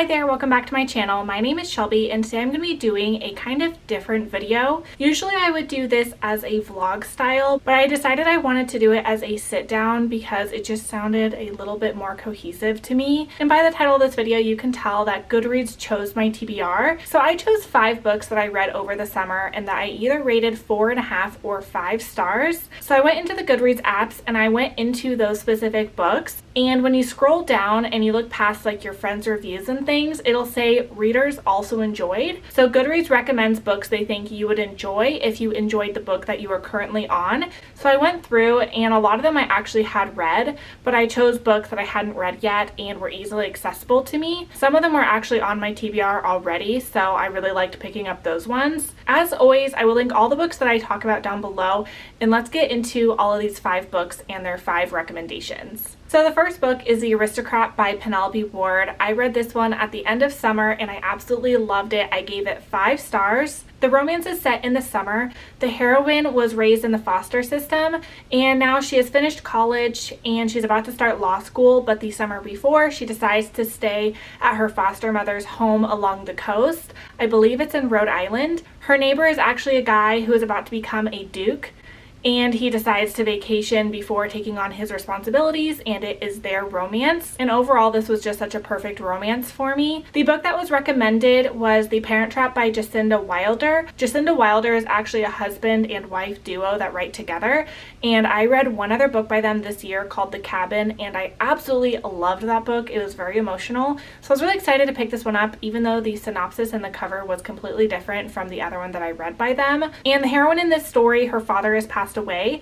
Hi there, welcome back to my channel. My name is Shelby and today I'm going to be doing a kind of different video. Usually I would do this as a vlog style, but I decided I wanted to do it as a sit down because it just sounded a little bit more cohesive to me. And by the title of this video you can tell that GoodReads chose my TBR. So I chose 5 books that I read over the summer and that I either rated 4.5 or 5 stars. So I went into the GoodReads apps and I went into those specific books, and when you scroll down and you look past like your friends' reviews and things, it'll say readers also enjoyed. So GoodReads recommends books they think you would enjoy if you enjoyed the book that you are currently on. So I went through and a lot of them I actually had read, but I chose books that I hadn't read yet and were easily accessible to me. Some of them were actually on my TBR already, so I really liked picking up those ones. As always, I will link all the books that I talk about down below, and let's get into all of these 5 books and their 5 recommendations. So the first book is The Aristocrat by Penelope Ward. I read this one at the end of summer and I absolutely loved it. I gave it 5 stars. The romance is set in the summer. The heroine was raised in the foster system and now she has finished college and she's about to start law school, but the summer before she decides to stay at her foster mother's home along the coast. I believe it's in Rhode Island. Her neighbor is actually a guy who is about to become a duke, and he decides to vacation before taking on his responsibilities, and it is their romance. And overall, this was just such a perfect romance for me. The book that was recommended was The Parent Trap by Jacinda Wilder. Jacinda Wilder is actually a husband and wife duo that write together, and I read one other book by them this year called The Cabin, and I absolutely loved that book. It was very emotional, so I was really excited to pick this one up, even though the synopsis and the cover was completely different from the other one that I read by them. And the heroine in this story, her father has passed away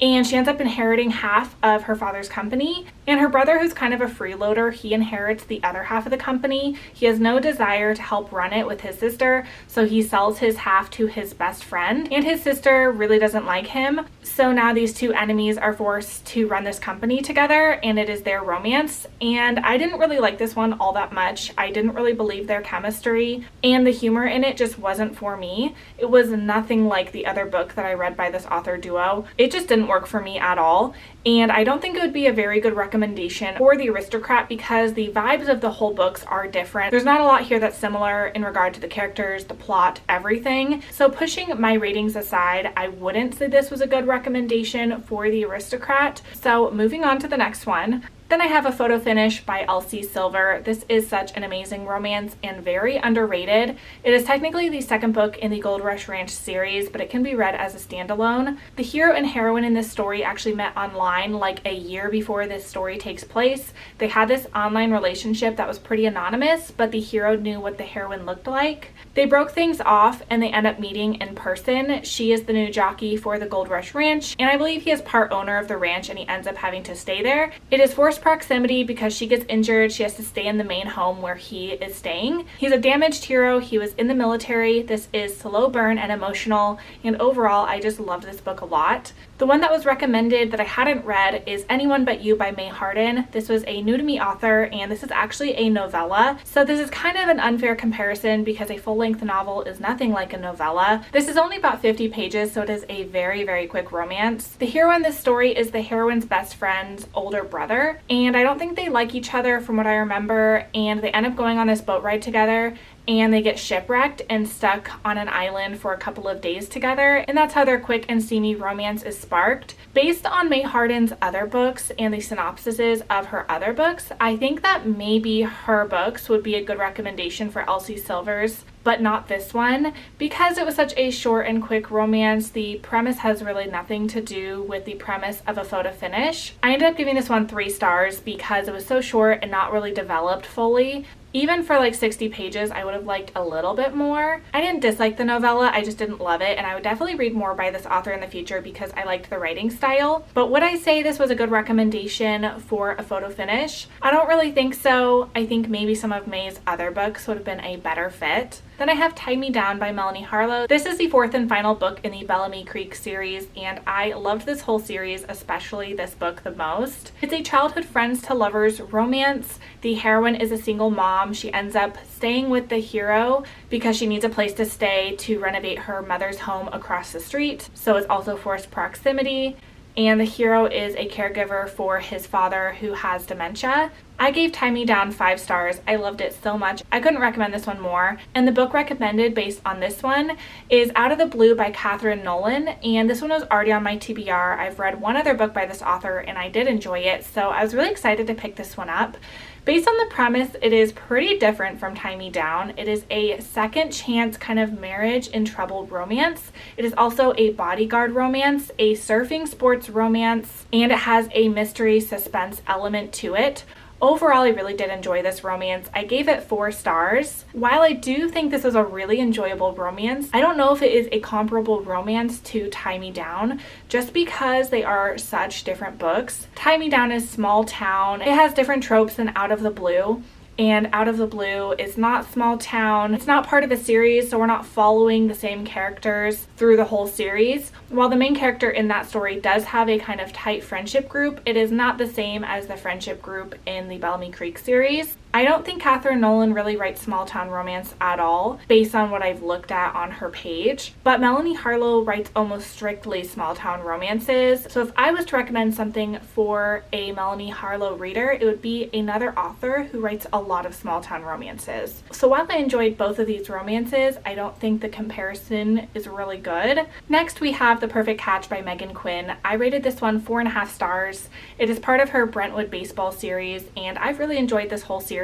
and she ends up inheriting half of her father's company, and her brother, who's kind of a freeloader, he inherits the other half of the company. He has no desire to help run it with his sister, so he sells his half to his best friend, and his sister really doesn't like him. So now these two enemies are forced to run this company together, and it is their romance. And I didn't really like this one all that much. I didn't really believe their chemistry, and the humor in it just wasn't for me. It was nothing like the other book that I read by this author duo. It just didn't work for me at all, and I don't think it would be a very good recommendation for The Aristocrat because the vibes of the whole books are different. There's not a lot here that's similar in regard to the characters, the plot, everything. So pushing my ratings aside, I wouldn't say this was a good recommendation for The Aristocrat. So moving on to the next one. Then I have A Photo Finish by Elsie Silver. This is such an amazing romance and very underrated. It is technically the second book in the Gold Rush Ranch series, but it can be read as a standalone. The hero and heroine in this story actually met online like a year before this story takes place. They had this online relationship that was pretty anonymous, but the hero knew what the heroine looked like. They broke things off and they end up meeting in person. She is the new jockey for the Gold Rush Ranch, and I believe he is part owner of the ranch and he ends up having to stay there. It is forced proximity because she gets injured. She has to stay in the main home where he is staying. He's a damaged hero. He was in the military. This is slow burn and emotional, and overall I just loved this book a lot. The one that was recommended that I hadn't read is Anyone But You by May Harden. This was a new to me author, and this is actually a novella. So this is kind of an unfair comparison because a full-length novel is nothing like a novella. This is only about 50 pages, so it is a very, very quick romance. The hero in this story is the heroine's best friend's older brother, and I don't think they like each other from what I remember, and they end up going on this boat ride together and they get shipwrecked and stuck on an island for a couple of days together, and that's how their quick and steamy romance is sparked. Based on May Harden's other books and the synopsises of her other books, I think that maybe her books would be a good recommendation for Elsie Silver's, but not this one. Because it was such a short and quick romance, the premise has really nothing to do with the premise of A Photo Finish. I ended up giving this one 3 stars because it was so short and not really developed fully. Even for like 60 pages, I would have liked a little bit more. I didn't dislike the novella, I just didn't love it, and I would definitely read more by this author in the future because I liked the writing style. But would I say this was a good recommendation for A Photo Finish? I don't really think so. I think maybe some of May's other books would have been a better fit. Then I have Tie Me Down by Melanie Harlow. This is the 4th and final book in the Bellamy Creek series, and I loved this whole series, especially this book the most. It's a childhood friends to lovers romance. The heroine is a single mom. She ends up staying with the hero because she needs a place to stay to renovate her mother's home across the street, so it's also forced proximity. And the hero is a caregiver for his father who has dementia. I gave Tie Me Down 5 stars. I loved it so much. I couldn't recommend this one more. And the book recommended based on this one is Out of the Blue by Katherine Nolan. And this one was already on my TBR. I've read one other book by this author and I did enjoy it. So I was really excited to pick this one up. Based on the premise, it is pretty different from Tie Me Down. It is a second chance kind of marriage in trouble romance. It is also a bodyguard romance, a surfing sports romance, and it has a mystery suspense element to it. Overall, I really did enjoy this romance. I gave it 4 stars. While I do think this is a really enjoyable romance, I don't know if it is a comparable romance to Tie Me Down, just because they are such different books. Tie Me Down is small town. It has different tropes than Out of the Blue. And Out of the Blue is not small town. It's not part of a series, so we're not following the same characters through the whole series. While the main character in that story does have a kind of tight friendship group, it is not the same as the friendship group in the Bellamy Creek series. I don't think Katherine Nolan really writes small town romance at all, based on what I've looked at on her page. But Melanie Harlow writes almost strictly small town romances. So if I was to recommend something for a Melanie Harlow reader, it would be another author who writes a lot of small town romances. So while I enjoyed both of these romances, I don't think the comparison is really good. Next, we have The Perfect Catch by Megan Quinn. I rated this one 4.5 stars. It is part of her Brentwood baseball series, and I've really enjoyed this whole series.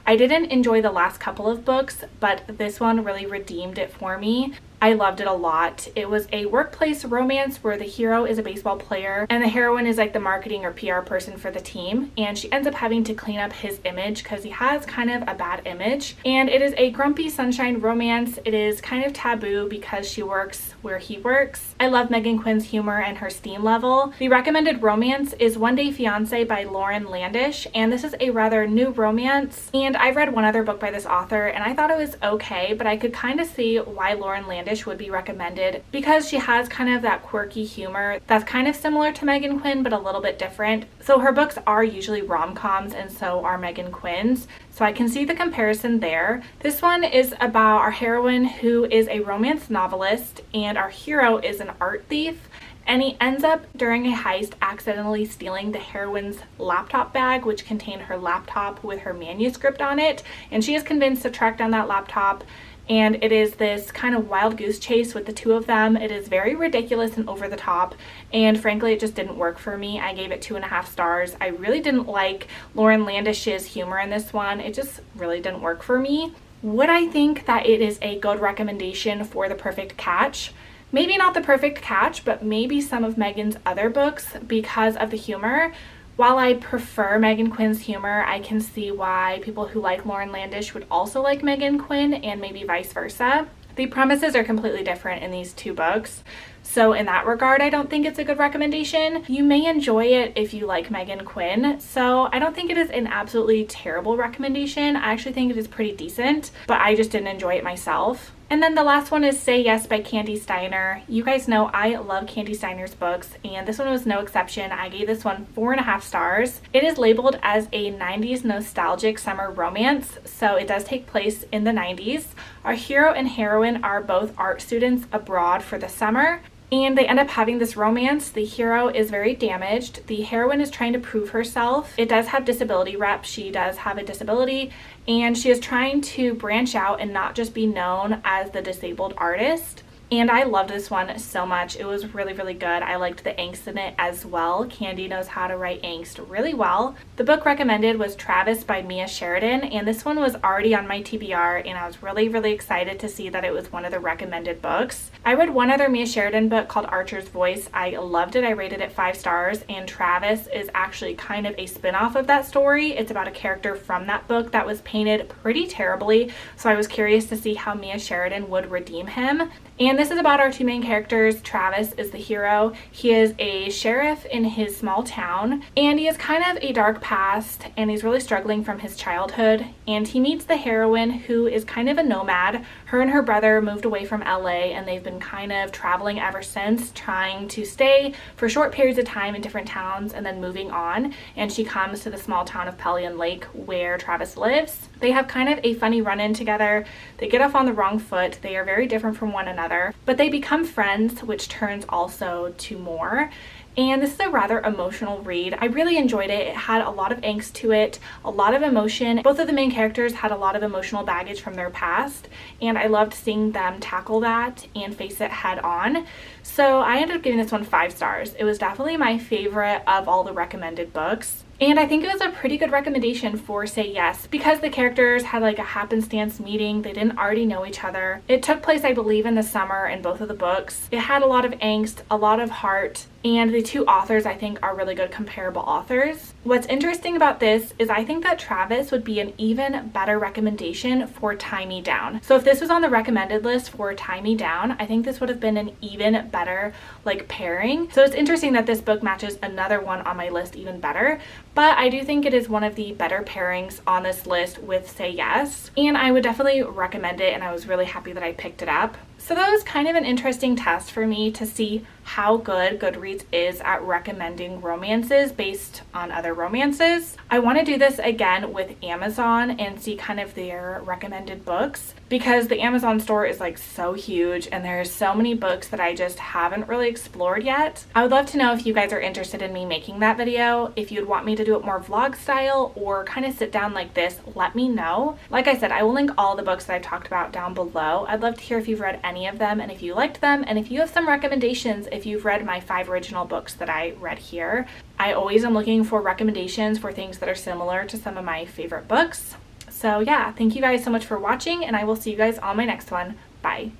I didn't enjoy the last couple of books, but this one really redeemed it for me. I loved it a lot. It was a workplace romance where the hero is a baseball player and the heroine is like the marketing or PR person for the team, and she ends up having to clean up his image because he has kind of a bad image. And it is a grumpy sunshine romance. It is kind of taboo because she works where he works. I love Megan Quinn's humor and her steam level. The recommended romance is One Day Fiance by Landish, and this is a rather new romance. And I've read one other book by this author and I thought it was okay, but I could kind of see why Landish would be recommended because she has kind of that quirky humor that's kind of similar to Megan Quinn but a little bit different. So her books are usually rom-coms and so are Megan Quinn's. So I can see the comparison there. This one is about our heroine who is a romance novelist and our hero is an art thief. And he ends up during a heist accidentally stealing the heroine's laptop bag, which contained her laptop with her manuscript on it. And she is convinced to track down that laptop. And it is this kind of wild goose chase with the two of them. It is very ridiculous and over the top. And frankly, it just didn't work for me. I gave it 2.5 stars. I really didn't like Landish's humor in this one. It just really didn't work for me. Would I think that it is a good recommendation for The Perfect Catch? Maybe not The Perfect Catch, but maybe some of Megan's other books because of the humor. While I prefer Megan Quinn's humor, I can see why people who like Landish would also like Megan Quinn and maybe vice versa. The premises are completely different in these two books. So in that regard, I don't think it's a good recommendation. You may enjoy it if you like Megan Quinn. So I don't think it is an absolutely terrible recommendation. I actually think it is pretty decent, but I just didn't enjoy it myself. And then the last one is Say Yes by Candy Steiner. You guys know I love Candy Steiner's books, and this one was no exception. I gave this one 4.5 stars. It is labeled as a 90s nostalgic summer romance, so it does take place in the 90s. Our hero and heroine are both art students abroad for the summer, and they end up having this romance. The hero is very damaged. The heroine is trying to prove herself. It does have disability rep. She does have a disability, and she is trying to branch out and not just be known as the disabled artist. And I loved this one so much. It was really, really good. I liked the angst in it as well. Candy knows how to write angst really well. The book recommended was Travis by Mia Sheridan, and this one was already on my TBR, and I was really, really excited to see that it was one of the recommended books. I read one other Mia Sheridan book called Archer's Voice. I loved it. I rated it 5 stars, and Travis is actually kind of a spin-off of that story. It's about a character from that book that was painted pretty terribly, so I was curious to see how Mia Sheridan would redeem him. And this is about our two main characters. Travis is the hero. He is a sheriff in his small town, and he has kind of a dark past, and he's really struggling from his childhood. And he meets the heroine, who is kind of a nomad. Her and her brother moved away from LA, and they've been kind of traveling ever since, trying to stay for short periods of time in different towns and then moving on. And she comes to the small town of Pellion Lake where Travis lives. They have kind of a funny run-in together. They get off on the wrong foot. They are very different from one another, but they become friends, which turns also to more. and this is a rather emotional read. I really enjoyed it. It had a lot of angst to it, a lot of emotion. Both of the main characters had a lot of emotional baggage from their past, and I loved seeing them tackle that and face it head on. So I ended up giving this one 5 stars. It was definitely my favorite of all the recommended books. And I think it was a pretty good recommendation for Say Yes because the characters had like a happenstance meeting. They didn't already know each other. It took place, I believe, in the summer in both of the books. It had a lot of angst, a lot of heart, and the two authors I think are really good comparable authors. What's interesting about this is I think that Travis would be an even better recommendation for Tie Me Down. So if this was on the recommended list for Tie Me Down, I think this would have been an even better like pairing. So it's interesting that this book matches another one on my list even better. But I do think it is one of the better pairings on this list with Say Yes, and I would definitely recommend it, and I was really happy that I picked it up. So that was kind of an interesting test for me to see how good Goodreads is at recommending romances based on other romances. I want to do this again with Amazon and see kind of their recommended books because the Amazon store is like so huge and there's so many books that I just haven't really explored yet. I would love to know if you guys are interested in me making that video. If you'd want me to do it more vlog style or kind of sit down like this, let me know. Like I said, I will link all the books that I've talked about down below. I'd love to hear if you've read any of them and if you liked them, and if you have some recommendations if you've read my 5 original books that I read here. I always am looking for recommendations for things that are similar to some of my favorite books. So yeah, thank you guys so much for watching, and I will see you guys on my next one. Bye.